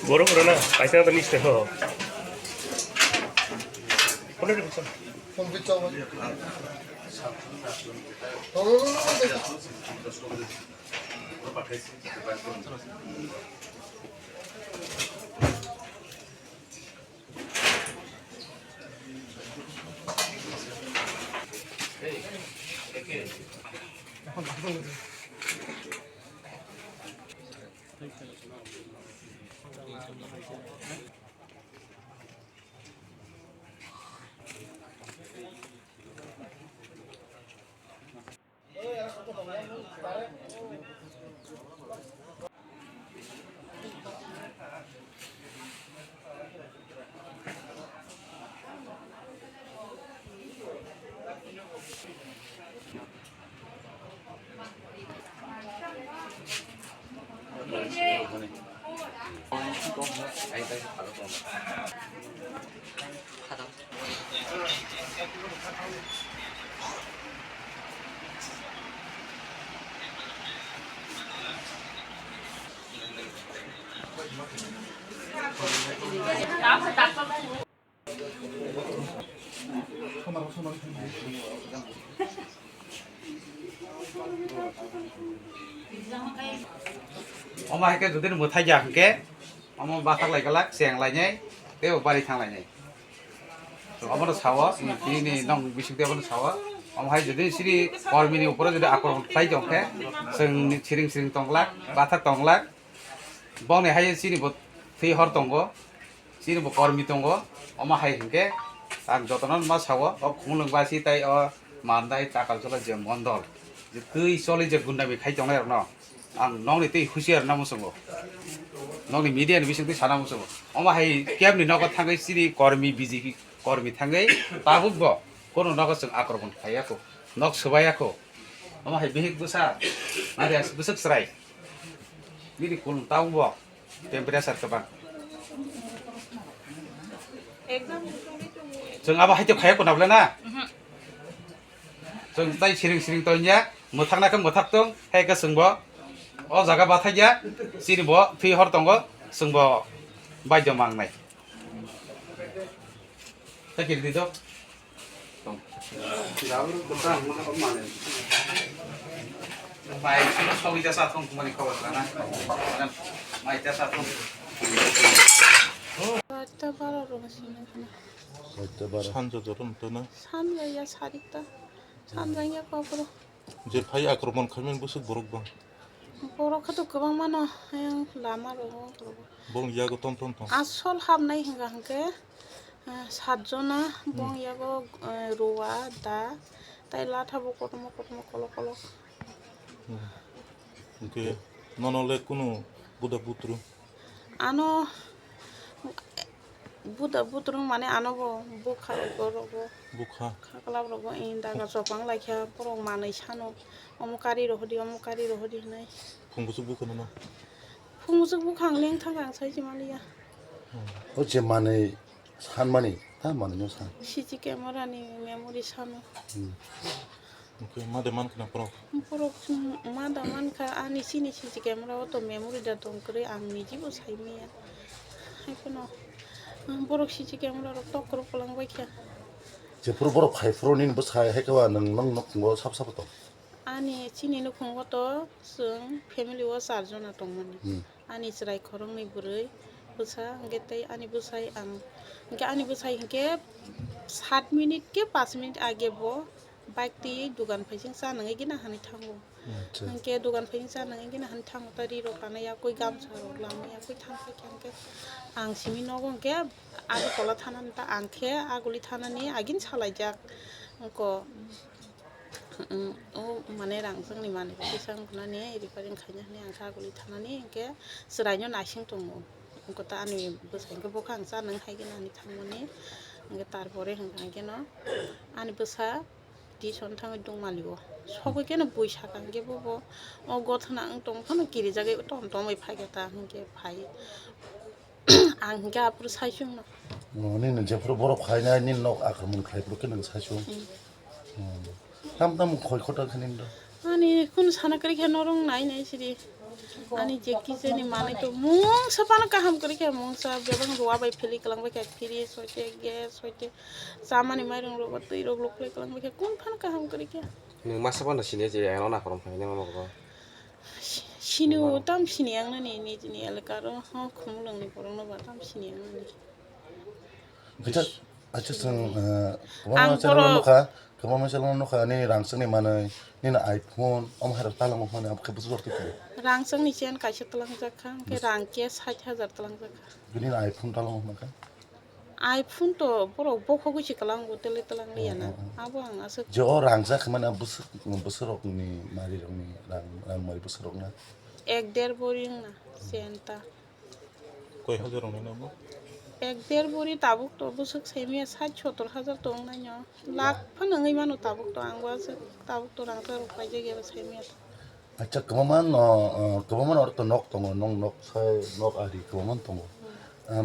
뭐라 그러나 발생하던 리스트에서 혼내를 붙여. Oma hai cái đầu tiên một thay giặc cái, oma ba thằng lại cái lắc xèng lại nhảy, cái ba đi thằng lại nhảy. Rồi oma nó sáu á, cái này nong bị sinh tiêu nó sáu á, oma hai jadi sini or mini upor jadi akor thay jong cái, sing siring tong lak, ba thằng tong lak, bong này hai sini bot phi hor tong go, sini bot or mi tong go, oma hai cái, ang jotonan mas sáu á, khung lưng ba si tay mandai takal chola jam mondol, jadi tui soli jadi gunda bị khai jong này nó. ang nong ni ti husiar na musungo nong ni media ni bising ti sana musungo oma hai kep ni nogo thangai siri kormi BJP kormi thangai tabuk bo kono nogo sing akrobon khayako nok sobayako oma hai bihik busa mari as busuk serai ni kun tahu bo temperature kabang jeng aba hai to khayako nabla na jeng tai siring tonya muthang na ka muthak tong hai ka sungbo oh jaga bathai ya sini bo phi hor tongo sungbo baijo mangnai ta kiri di dok tong jawu betang mana pemane bai sogi jasa tong kumani khabar kana mai jasa tong 다 바라러 가시는 구나. 산저들은 또는 산이야 살있다. 산장이야 거꾸로. 이제 파이 아크로몬 가면 무슨 모르고 버럭도 그방 많아. 그냥 라마로 그러고. 뭐 이야기 똥똥똥 아솔 함나이 hinga hanke. 사조나 봉 야고 로와 다 타일라 타보 코토모 콜로. 이게 너너레 꾸노 부다 부트루 아노 buda butrung mane anobo bukha gorobo 부카 khaklabrobo indaga sopang laikha porong manai sano omukari rohdi nai 풍부수 부카노 phungusuk bukhang leng thangang saiji maliya 어째 만에 산만이 다 많은 산. CC camera ni memory sano 오케이 마데만 그냥 프로 porok madaman kha ani sini CC camera to memory da tongkre ang mijibo saimiya haikono borok CC camera ro tokkro polangbai kya 제 프로보로 파이프로닌 뭐 사야 해가 능능 뭐 삽삽도. ani chini no khongo to sung family wa sarjona tongmani ani chrai khorong ni burui busa ngetai ani busai ang nge ani busai ke 7 minute ke 5 minute age bo bike ti dugan phaisin sa nangai gina hani thango ke dugan phaisin sa nangai gina han thango tari ro kana ya koi gam sa ro lam ya koi thang ke kyang ke ang simi no gong ke agi kola thanan ta ang ke aguli thanani agin salai jak ko mane rang sang ni mane pisang kunani repairing khanya ni ang saguli thanani ke srainyo nasing tongo ko ta ani busai ke bokhang sa nang hai gina ni thangmani nge tarpore hang ke no ani busa di son thang dung malibo sogo ke no buisa kang ke bobo o gothna ang tong phano kiri jage tom tom mai phai ke ta hang ke phai ang ga pur sai chung no 너는 제 프로보로 파이나닌 너 아크문 파이프로 끊는 사쇼. 남남 거의 거다 하는데. 아니 kun sana kari khe norong nai nai siri ani jeki jeni mane to mung sa pana kaham kari khe mung sa bebang roa bai pheli kalang bai khe phiri soite gas soite samani mai rong ro batui ro lok le kalang bai khe kun pana kaham kari khe nung masa pun sini je yang nona korom kayaknya mau kok sini tam sini yang nani ni jini alkaro ha khumlang ni porong no ba tam sini yang nani 그저 아저씨는 그만 살아는 놓가 그만 살아는 놓가 네 랑성이 많아 네는 아이폰 엄마랑 딸랑 엄마는 아무 무슨 소리 듣고 rangsang ni chen kaise talang jakha ke rang ke 60000 talang jakha 그네 아이폰 딸랑 엄마가 iphone to borok bokhogu si kalang botele talang liana abo ang asa 저 랑자 그만 무슨 록니 말이랑니 랑 머리 무슨 록나 1.5 boring na senta কয় হাজার অনেক না 1.5 bori tabuk to busuk semi 60000 tong na nyo lak phanangai manu tabuk to ang was tabuk to rang tar upai je ge semi 아짜 그만 그만 어떤 녹 동어 녹 사이 녹 아리 그만 동어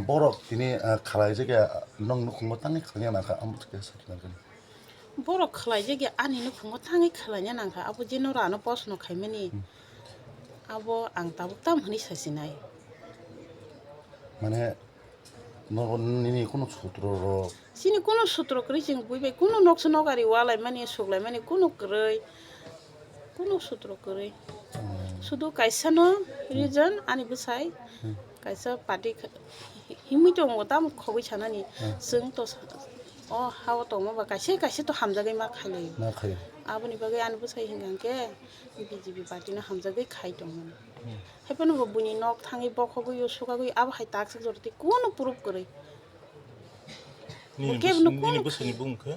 보러 디니 가라이제게 녹 공고 땅에 그냥 나가 아무렇게 해서 그냥 borok khlai je ge ani no khungo thangai khlanya nang kha abo jeno rano posno khaimani abo ang tabuk tam hani sasinai মানে 너는 কোনো ছোটরো sini kuno sutro kri jing buibe kuno nokso nogari walai mani suglai mani kuno krei kuno sutro krei sudu kaisa no reason ani busai kaisa party himi to ngotam khobi chanani sing to o hawa to ma ba kaisa to hamjagai ma khailai 나 가요 aboni bagai ani busai hingangke BJP party no hamjagai khai tongmani hepono buni nok thangi bokhogo yo sugagoi abo hai taksik jorti kuno proof krei Nini বসনি বুমকে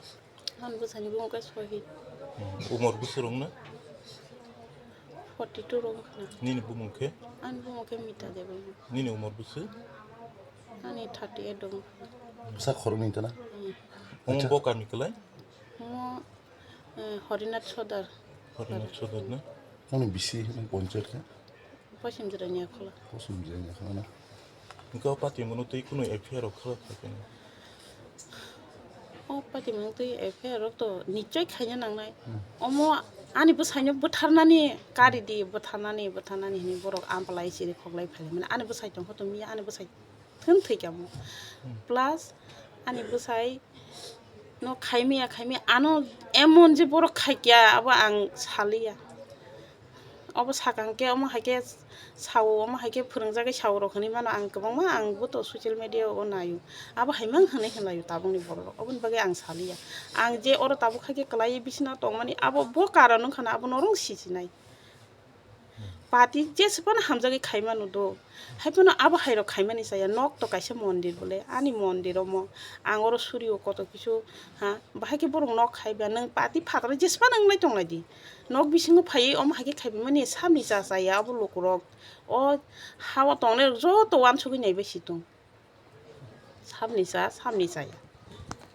han busani bung ka Sahit Umar বসরং না 42 rong khana Nini বুমকে an bung ke mita deba Nini Umar boss ani 38 dong 사 걸으면 있잖아 ওম বকা মিকলাই mo Harinat Sodar হরিণ সদর না 오늘 미시 먼저 이렇게 pasim jiranya khola 무슨 문제냐 하나 Inca পাতিমুন তুই কোনো FIR খারাপ থাকে না o Patimung tui affair rok to nichoi khanya nangnai omo ani busaino butharnani kari di butharnani ni borok amplai siri khoglai phale mane ani busai tong hoto mi ani busai thun thikamo plus ani busai no khaimi ano emon je borok khaikya abo ang salia obo sakangke omo haike sawo omo haike phurungjagai sawo rokhani mano ang gobangma ang boto social media o nayu abo haimang hane helayu tabungni borok oboni bagai ang salia ang je oro tabu khake klai bisina tongmani abo bo karon khana abo norong sijinai party je sepan hamjagai khaimanu do haipano abo hairo khaimani saya nok to kaisa mondir bole ani mondir mo ang oro suriyo koto kisu ha bahake borong nok khaiba nang party phakra je sepan ang lai tonglai di nok bisingo phai om hage khaibi mani samni cha saya abo lokurok o hawa tongne jo to wan sugi nei besi tong samni saya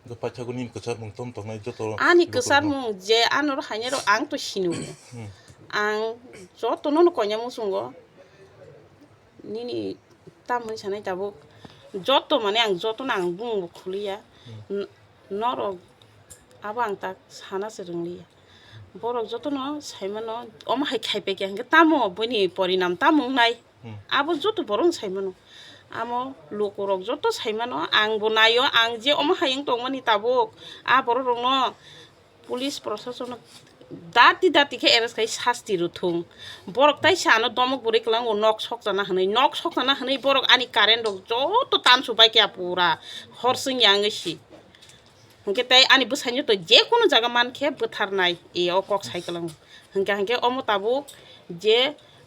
그 파차고 닌 그차 뭉tom 똥나이 저토 ani kesar mung je anor hanyero ang to sinu ang jo to no konya musungo nini tamhun sanai tabo joto mane ang joto nang bung khuliya noro abang tak sana serungli borok joto no saimano om hai khaipe ke hang tamo boni porinam tamung nai abo joto borong saimano amo lokorok joto saimano ang bonayo ang je om hayeng tongmani tabok a borok no police proshashan dati ke eres kai sasti ruthung borok tai sano domok buri klang o nok sokjana hanai borok ani current rok joto tan subai ke pura horsing yang si hangke tai ani busainyo to je kono jaga mankhe butharnai e o kok cyclang hangke omo tabuk je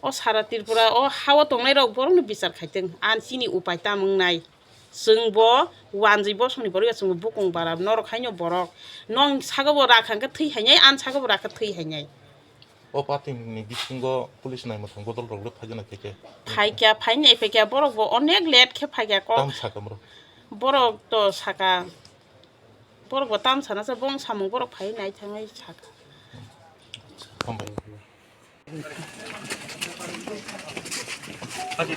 o sara tirpura o hawa tongnai rok borok no bichar khaiteng an sini upai tamung nai sungbo wanjui bosoni bori sung bukung bara norok haino borok nong sagabo rakhangke thei hainai an sagabo rakha thei hainai O পাতিমনি বিসঙ্গ police নাই মতন গদল রগলে ফাজনা কেকে ফাইনি এফেকে borok bo onek let khe phaiga ko তাম সাকামরো borok to saka borok bo tam sana sa bong samung borok phai nai thangai saka হামবাই 아기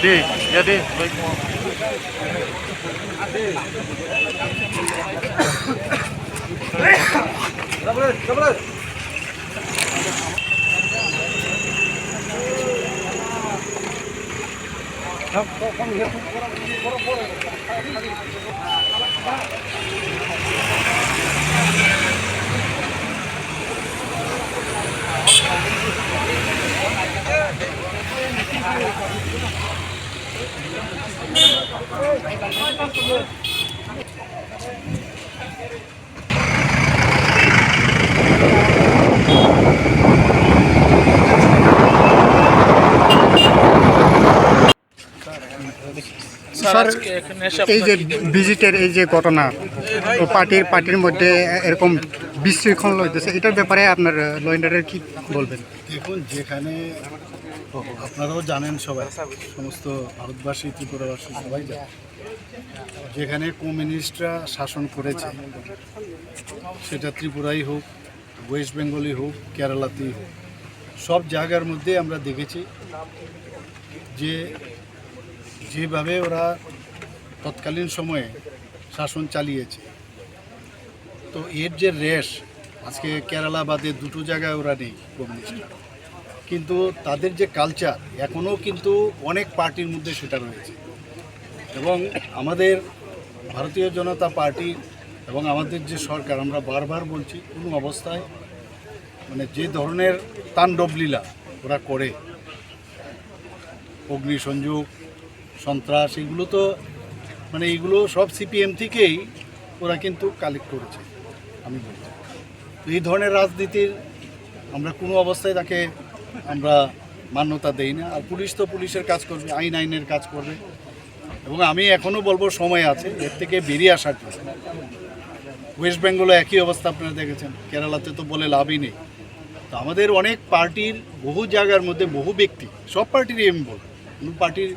Jadi, baik mau. Sir এই যে ভিজিটের এই যে ঘটনা ও পার্টির মধ্যে এরকম বিশৃঙ্খলা হইতেছে এটার ব্যাপারে আপনার ল অ্যান্ড কি বলবেন? দেখুন, যেখানে আপনারাও জানেন, সবাই সমস্ত ভারতবাসী ত্রিপুরাবাসী সবাই জানে, যেখানে কমিউনিস্টরা শাসন করেছে, সেটা ত্রিপুরাই হোক, ওয়েস্ট বেঙ্গলই হোক, কেরালাতেই হোক, সব জায়গার মধ্যে আমরা দেখেছি যে যেভাবে ওরা তৎকালীন সময়ে শাসন চালিয়েছে। তো এর যে রেশ, আজকে কেরালা বাদে দুটো জায়গায় ওরা নেই কমিউনিস্টরা, কিন্তু তাদের যে কালচার এখনও কিন্তু অনেক পার্টির মধ্যে সেটা রয়েছে। এবং আমাদের ভারতীয় জনতা পার্টি এবং আমাদের যে সরকার, আমরা বারবার বলছি, কোনো অবস্থায় মানে যে ধরনের তাণ্ডবলীলা ওরা করে, অগ্নিসংযোগ, সন্ত্রাস, এগুলো তো মানে এগুলো সব সিপিএম থেকেই ওরা কিন্তু কালেক্ট করেছে। আমি বলছি এই ধরনের রাজনীতির আমরা কোনো অবস্থায় তাকে আমরা মান্যতা দেই না। আর পুলিশ তো পুলিশের কাজ করবে, আইনের কাজ করবে। এবং আমি এখনও বলবো সময় আছে এর থেকে বেরিয়ে আসার জন্য। ওয়েস্ট বেঙ্গলে একই অবস্থা আপনারা দেখেছেন, কেরালাতে তো বলে লাভই নেই। তো আমাদের অনেক পার্টির বহু জায়গার মধ্যে বহু ব্যক্তি, সব পার্টিরই আমি বলবো, কোনো পার্টির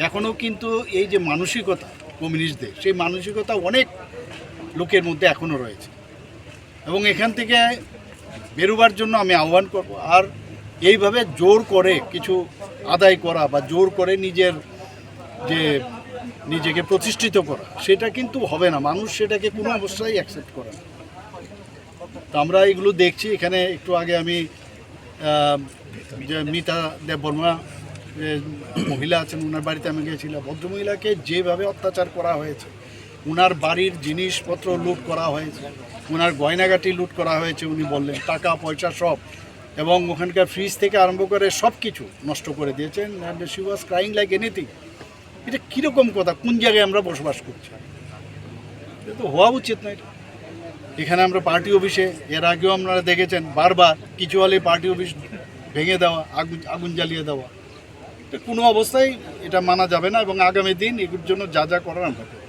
এখনও কিন্তু এই যে মানসিকতা কমিউনিস্টদের, সেই মানসিকতা অনেক লোকের মধ্যে এখনও রয়েছে। এবং এখান থেকে বেরোবার জন্য আমি আহ্বান করব। আর এইভাবে জোর করে কিছু আদায় করা বা জোর করে নিজেকে প্রতিষ্ঠিত করা, সেটা কিন্তু হবে না। মানুষ সেটাকে কোনো অবস্থায় অ্যাকসেপ্ট করে না। তো আমরা এগুলো দেখছি। এখানে একটু আগে আমি যে মিতা দেববর্মা মহিলা আছেন, ওনার বাড়িতে আমি গিয়েছিলাম। ভদ্রমহিলাকে যেভাবে অত্যাচার করা হয়েছে, ওনার বাড়ির জিনিসপত্র লুট করা হয়েছে, ওনার গয়নাগাটি লুট করা হয়েছে, উনি বললেন টাকা পয়সা সব, এবং ওখানকার ফ্রিজ থেকে আরম্ভ করে সব কিছু নষ্ট করে দিয়েছেন। And she was crying like anything. এটা কীরকম কথা? কোন জায়গায় আমরা বসবাস করছি? এটা তো হওয়া উচিত না। এটা এখানে আমরা পার্টি অফিসে এর আগেও আপনারা দেখেছেন বারবার কিছু হলে পার্টি অফিস ভেঙে দেওয়া, আগুন জ্বালিয়ে দেওয়া। কোনো অবস্থায় এটা মানা যাবে না। এবং আগামী দিন এগুলোর জন্য যা যা করার আমরা করব।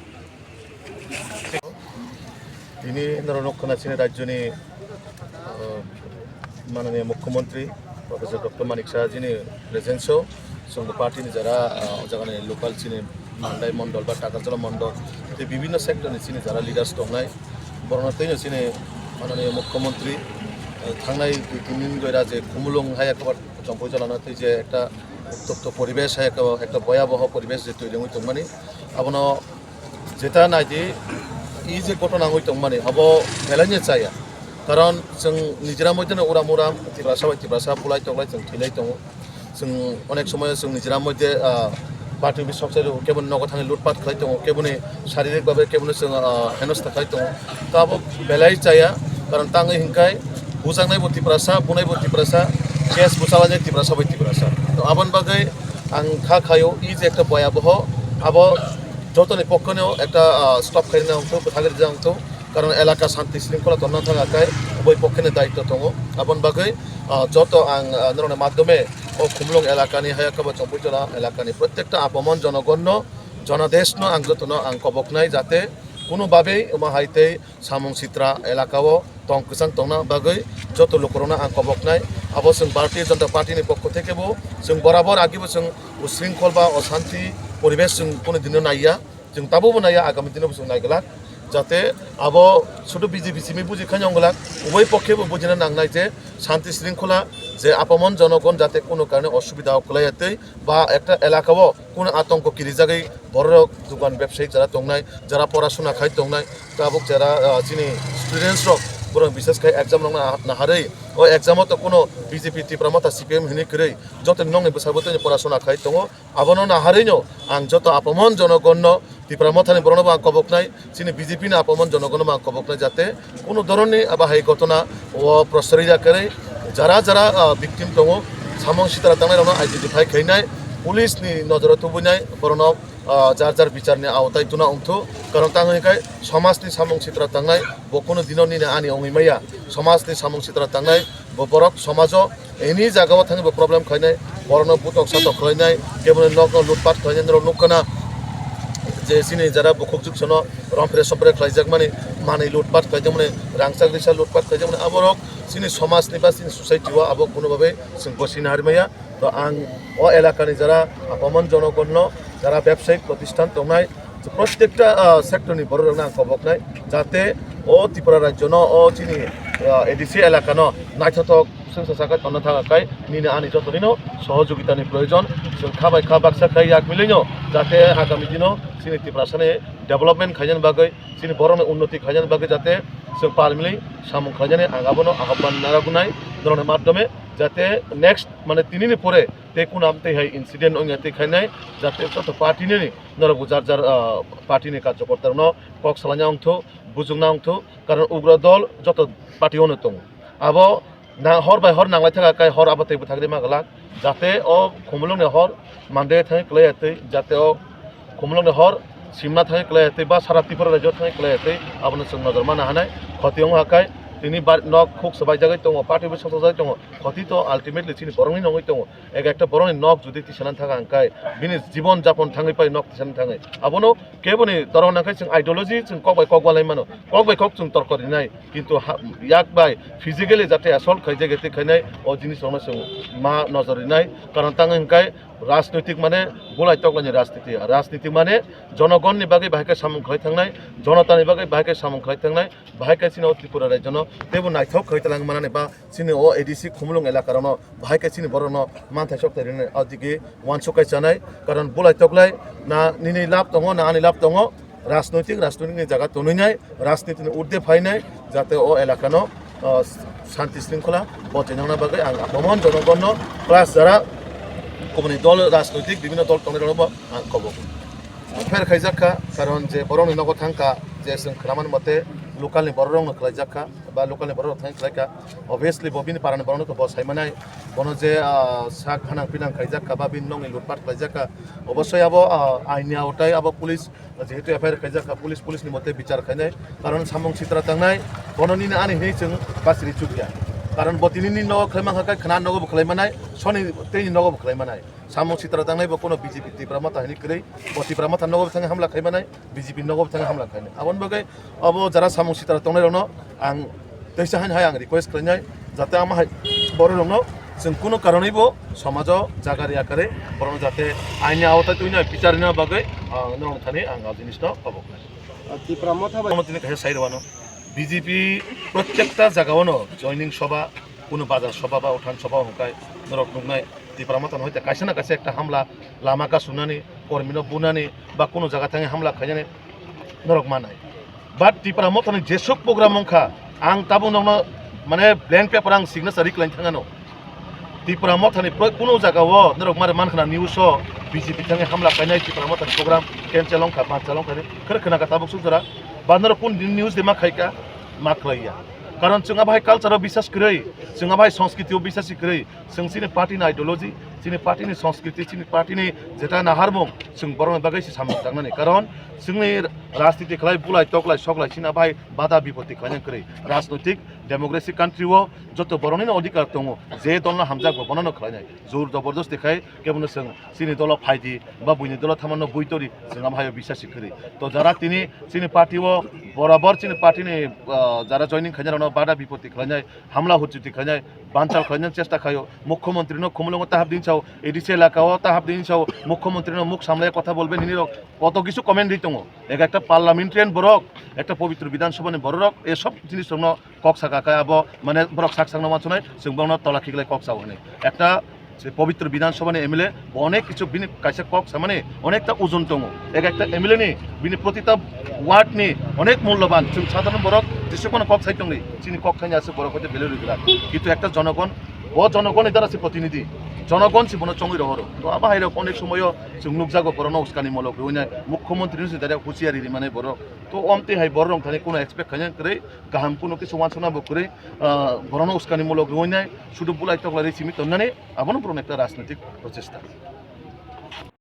ini Khwnai sini rajyoni माननीय मुख्यमंत्री प्रोफेसर डॉक्टर मानिक शाह जी ने प्रेजेंस हो संघ पार्टी जरा जगह लोकल चीनी मानदाय मंडल बा टाकाचला मंडल ते विभिन्न सेक्टर चीनी जरा लिडार्स दंनाय बरनाते चीनी माननीय मुख्यमंत्री थांनाय 2-3 दिन गयरा जे खुमुलुं हाय एकबार चंपय चलाना थै जे एकटा उत्तप्त परिवेश हाय एकटा भयाबह परिवेश जे तैरि हइतों माने आबनो जेता नायदि इ जे घटना हइतों माने आबो बेलायनो जाया। कारण जों निजेरा मध्य उराम उराम तिब्रासा पुलाय तगलाय जों थैलाय दङ। जों अनेक समय जों निजेरा मध्य पार्टी बे सबसे केबन नगद थांगे लुटपाट खालाय दङ केबने शारीरिक भाबे केबने जों हेनस्था खालाय दङ ता अब बेलाय जाया कारण ताङै हिंखाय बुजांनाय बतिफ्रासा बुनाय बतिफ्रासा केस बुसालानाय तिफ्रासा बतिफ्रासा तो आबन बागै आं खायो इ जे একটা ভয়াবহ अब যতনি পক্ষনেও একটা স্টপ খাইনা হতো থাগের যা হতো কারণ এলাকা শান্তি শৃঙ্খলা তন্ন থাকায় উভয় পক্ষের দায়িত্ব দङ আপন বাগৈ যত আং নরনের মাধ্যমে ও খুমলং এলাকানি হায়াকাবা চম্পুজলা এলাকানি প্রত্যেকটা আপমন জনগণ জনদেশনো আং যতনো আং কবকনাই যাতে কোনোভাবেই হাইতে সামং সিত্রা এলাকাও তংকসাং তংনা বাগৈ যত লোকরনা আং কবকনাই আবো जों भारतीय जनता पार्टीनि पक्ष থেকেও जों बराबर आगेबो जों उशृंखल बा अशांति परिवेश जों কোনো দিনও नाया जों दाबो नाया आगामी दिनाव जों नायगलाक जाते अब शुद्ध बीजेपी सिमी बुझी खांगलाक उभय पक्षेबो बुझिना नांनाय जे शांति शृंखला जे आपमन जनगण जाते कोनो कारणे असुविधा खोलायाते बा একটা এলাকাও কোনো আতঙ্ক কিরি জায়গায় বড় দোকান ব্যবসায়ী যারা দংনাই যারা পড়াশোনা খাই দংনাই তাবুক যারা যিনি স্টুডেন্টস রক বরং বিশেষ করে এক্সাম না হারাই ও এক্সামও তো কোনো বিজেপি তীব্রমতা সিপিএম হিনি করে যত নং বসাবতে পড়াশোনা খাই দङ আবনো না হারাইনো আং যত আপমন জনগণ তীব্রমতানি বরণব আং কবকনাই যিনি বিজেপি না আপমন জনগণ আং কবকনাই যাতে কোনো ধরনের আবার হাই ঘটনা ও প্রসারিত করে যারা যারা ভিকটিম দङ সামং সিতারা তাंनाय आइडेन्टिफाइ खायनाय पुलिसनि नजराव थुबैनाय बरनाव जार जार बिचारनि आवताय तुना अंथु कारण तांगैखाय समाजनि सामं सित्रा तांनाय बकुनो दिननि आनि अंगैमाया समाजनि सामं सित्रा तांनाय बरक समाजो एनि जागाव थाङो प्रब्लेम खायनाय बरनो बुतक सातक खायनाय केबल नक लुटपाट खायनाय नकना जे सिनि जारा बखुकजुक सनो रमफ्रे सप्रे खायजाक माने लुटपाट खायजाक माने रांसाक रिसा लुटपाट खायजाक माने आबरक सिनि समाजनि बा सिनि सोसाइटिव आबो कोनोभाबे जों बसिनो हारिमाया तो आं ओ एलाकानि जारा आपमन जनगण যারা ব্যবসায়িক প্রতিষ্ঠান দংনাই প্রত্যেকটা সেক্টরনি বড় রংনা কবকনাই যাতে ও ত্রিপুরা রাজ্য ন ও চিনি এডিসি এলাকা ন নাইথক সংস্থা সাকা তন্ন থাকায় নিনে আনি যতনিনো সহযোগিতানি প্রয়োজন जों খাবাই খাবাকসা খাই এক মিলিনো যাতে আগামী দিনো চিনি ত্রিপুরা সানে ডেভেলপমেন্ট খাইজান বাগৈ চিনি বড় উন্নতি খাইজান বাগৈ যাতে जों পারমিলি সামুং খাইজানে আগাবনো আহ্বান নারাগুনাই ধরনের মাধ্যমে যাতে নেক্সট মানে তিনিনি পরে ते कुन आमते है इंसिडेंट ओंगते खायनाय जाते तो पार्टीनि नरगु जार जार पार्टीनि कार्यकर्ता न कक सालाना अंथो बुजुंना अंथो कारण उग्र दल जत पार्टी होनो दङ अब ना हर बाय हर नांलाय थाखाय हर आबादैबो थागदे मागला जाते अ खुमलंनि हर मानदे थाय क्लायाते जाते अ खुमलंनि हर सिमना थाय क्लायाते बा सारा त्रिपुरा राज्य थाय क्लायाते आबनो जों नजर माना हानाय खतियं हाकाय তিনি নক খুব সবাই জায়গায় দङ পার্টিবো সব জায়গায় দङ ক্ষতি তো আলটিমেটলি চিনি বরংনি নङै দङ একটা বরংনি নক যদি তিসানাनै থাকা आंखाय बिनि जीवन जापन थाङै पाय नक तिसानानै थाङै आबनो केबनि दरनाखाय जों आइडियोलॉजी जों कबाय कक वालाय मानो कबाय कक जों तर्करिनाय किन्तु याक बाय फिजिकली जाते असल्ट खायजे गेते खायनाय अ जिनिसनो जों मा नजरिनाय कारण ताङै आंखाय राजनैतिक माने गलाय तगलायनि राजनीति माने जनगणनि बागै बाहायके सामुं खाय थांनाय जनतानि बागै बाहायके सामुं खाय थांनाय बाहायके सिनो त्रिपुरा राज्यनो तेबो नायथक खाय तालां माने बा सिनि ओ एडिसि खुमलुं एलाकारनो बाहायके सिनि बरनो मानथाय सकथारिने आदिगे वानसुकाय जानाय कारण गलाय तगलाय ना निनि लाभ दङ ना आनि लाभ दङ राजनैतिकनि जागा तनुनाय राजनीतिनि उर्दे फायनाय जाते ओ एलाकानो शान्ति शृंखला बचायनांना बागै आं आपमन जनगण क्लास जारा कमनि दल राजनैतिक विभिन्न दल तंनायबो आं खबर फेर खायजाखा कारण जे बरंनि नगद थांखा जे जों खालामन मते लोकालनि बरंनो खायजाखा बा लोकालनि बरंनो थां खायका अबियसलि बबिनि पारानि बरंनो तो बसायमानाय बनो जे साक खानां पिनां खायजाखा बा बिन नंनि लुटपाट खायजाखा अबश्य आबो आइननि आवताय आबो पुलिस जेहेतु एफआईआर खायजाखा पुलिसनि मते बिचार खायनाय कारण सामं सित्रा थांनाय बननिनो आनि हे जों बासिरि चुकिया कारण बतिनि नग खायमा हाकाय खाना नग खायमानाय सनि तेनि नग खायमानाय सामं सित्रा थांनाय बो कोनो बीजेपी तीव्रमता हिनि करै बतिब्रमता नग थाङै हमला खायमानाय बीजेपी नग थाङै हमला खायनाय आबन बगै अब जरा सामं सित्रा थांनाय रनो आं दैसा हाय आं रिक्वेस्ट खायनाय जाते आम हाय बर रनो जों कोनो कारनैबो समाजाव जागारि आकारे बरन जाते आइननि आवताय तुइना बिचारना बगै नङ थानि आं जिनिसनो खबर तीव्रमता दिनै खाय साइरवानो बीजेपी प्रत्येकटा जागावनो जयनिं सभा कोनो बाजार सभा बा उठान सभा हकाय नरक नुनाय তীব্রমতা হইতে কাছে না কাছে একটা হামলা লামাকা শুনানি কর্মীনো বুনানি বা কোনো জায়গা থেকে হামলা খাইজানে নরক মানায় বাট তীব্রমতানি যেসব প্রোগ্রাম অংখা আং তাবো নং মানে ব্ল্যাঙ্ক পেপার আং সিগনেচার রিক্লাइन थाङानो ত্রিপুরা মথানি কোনো জায়গাও নরক মারে মানখানা নিউজ বিজেপি থাঙে হামলা খাইনাই ত্রিপুরা মথানি প্রোগ্রাম কেনচালংখা বানচালংখানি खोना ताबुक सुजरा बानर कुन निउज दे मा खाइका मा खलाइया कारण जोंहा भाई कालचाराव बिसास करै जोंहा भाई संस्कृतियाव बिसास करै जों सिनि पार्टीनि आइडियोलॉजी सिनि पार्टीनि संस्कृति सिनि पार्टीनि जेटा नाहारमुं जों बर'नि बागै सामनो थांनानै कारण जोंनि राजनीति खालाय बुलाय तकलाय सकलाय सिना भाई बादा बिपत्ति खालायनो करै राजनैतिक डेमोक्रेसी कान्ट्रियाव जत बर'नि अधिकार दङ जे दलनो हामजागो बनानो खालायनाय जोर जबरदस्त देखाय केवल जों सिनि दल फायदि बा बुइनि दल थामानो बुइतरि जोंहा भाई बिसास करै तो जारा तिनि सिनि पार्टीयाव बराबर सिनि पार्टीनि जारा जॉइनिंग खायनानो बादा बिपत्ति खालायनाय हामला हुच्चुति खालायनाय बानचाल खालायनो चेष्टा खायो मुख्यमंत्रीनो खुमलंग ताहाब दिनसाव एडिसि एलाकाओ ताहाब दिनसाव मुख्यमंत्रीनो मुख सामलाय কথা বলবেন নিনি কত কিছু কমেন্ট দিতङ একটা পার্লামেন্টারিয়ান বরক একটা পবিত্র বিধানসভাनि বরক এসব জিনিস সঙ্গ কক সাকাকা আব মানে বরক সাকসাংনো মানছনাय जों बावनो तलाखिगलाय কক সাवने একটা পবিত্র বিধানসভাनि এমএলএ অনেক কিছু বিনি কাইসা কক সামানে অনেকটা ওজন দङ একটা এমএলএ नि বিনি প্রতিটা ওয়ার্ডनि অনেক মূল্যবান जों সাধারণ বরক যেসকোনো কক সাইতংনি চিনি কক খাইনি আছে বরক হতে বেলে রইলা কিন্তু একটা জনগণ ও জনগণ এদার আছে প্রতিনিধি জনগণ জীবনে চঙ্গি রহর তো আমার হাইর অনেক সময় जों নুকজাগো বরণ উস্কানি মলক রইনা মুখ্যমন্ত্রী দাদা হুঁশিয়ারি মানে বড় তো অমতে হাই বড় রং থানে কোনো এক্সপেক্ট খাইনা করে গাহাম কোনো কিছু ওয়ানসনা বকরে বরণ উস্কানি মলক রইনা শুধু বুলাই তকলারি সীমিত নানে আবনো বরণ একটা রাজনৈতিক প্রচেষ্টা